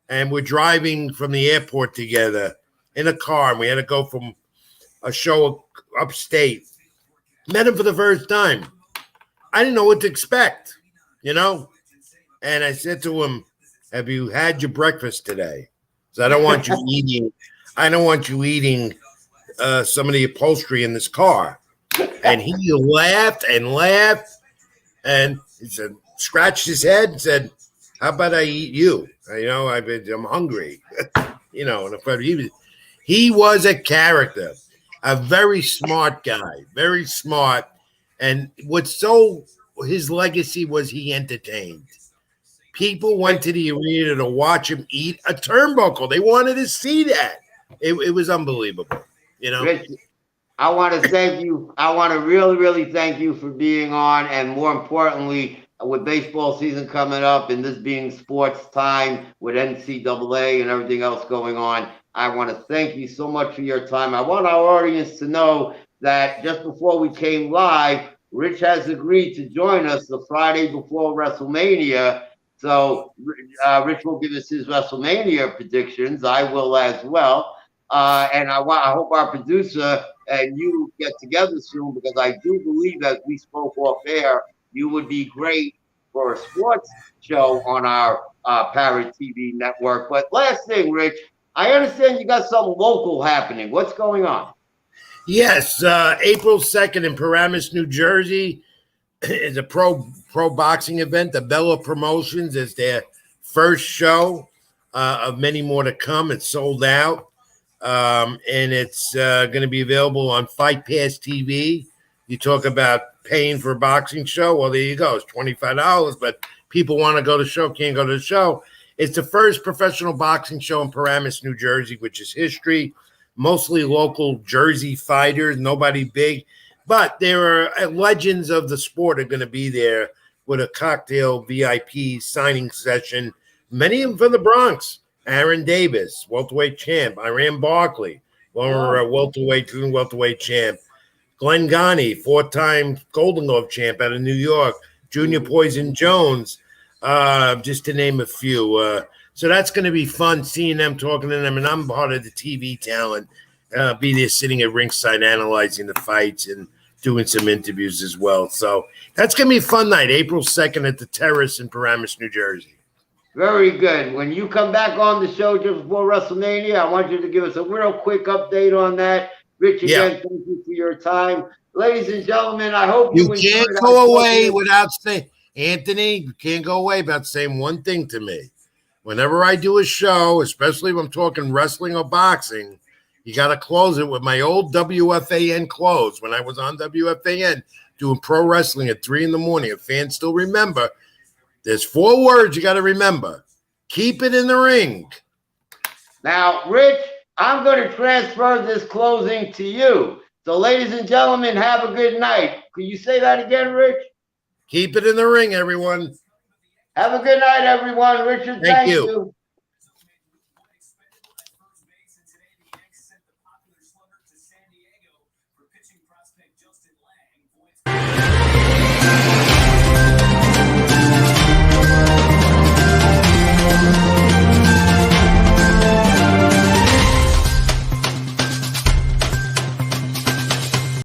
and we're driving from the airport together in a car, and we had to go from a show upstate. Met him for the first time. I didn't know what to expect, you know? And I said to him, have you had your breakfast today? So I don't want you eating some of the upholstery in this car. And he laughed and laughed, and he said, scratched his head and said, how about I eat you? You know, I'm hungry. You know, and he was a character, a very smart guy, very smart. And his legacy was he entertained. People went to the arena to watch him eat a turnbuckle. They wanted to see that. It was unbelievable, you know. Rich, I want to thank you. I want to really, really thank you for being on, and more importantly, with baseball season coming up and this being sports time with NCAA and everything else going on, I want to thank you so much for your time. I want our audience to know that just before we came live, Rich has agreed to join us the Friday before WrestleMania. So Rich will give us his WrestleMania predictions. I will as well. And I hope our producer and you get together soon, because I do believe, as we spoke off air, you would be great for a sports show on our Parrot TV network. But last thing, Rich, I understand you got something local happening. What's going on? Yes, April 2nd in Paramus, New Jersey is a pro boxing event. The Bella Promotions is their first show of many more to come. It's sold out. And it's going to be available on Fight Pass TV. You talk about paying for a boxing show. Well, there you go. It's $25, but people want to go to the show, can't go to the show. It's the first professional boxing show in Paramus, New Jersey, which is history. Mostly local Jersey fighters, nobody big. But there are legends of the sport are going to be there with a cocktail VIP signing session. Many of them from the Bronx. Aaron Davis, welterweight champ. Iran Barkley, former welterweight champ. Glenn Gani, 4-time Golden Glove champ out of New York. Junior Poison Jones, just to name a few. So that's going to be fun seeing them, talking to them. And I'm part of the TV talent. Be there sitting at ringside analyzing the fights and doing some interviews as well. So that's going to be a fun night, April 2nd at the Terrace in Paramus, New Jersey. Very good. When you come back on the show just before WrestleMania, I want you to give us a real quick update on that. Rich, Yeah. again, thank you for your time. Ladies and gentlemen, I hope You enjoyed can't our go away segment. without saying, Anthony, you can't go away without saying one thing to me. Whenever I do a show, especially when I'm talking wrestling or boxing, you got to close it with my old WFAN close. When I was on WFAN doing pro wrestling at 3 in the morning, if fans still remember, there's 4 words you got to remember. Keep it in the ring. Now, Rich, I'm going to transfer this closing to you. So, ladies and gentlemen, have a good night. Could you say that again, Rich? Keep it in the ring, everyone. Have a good night, everyone. Richard, Thank thank you. you.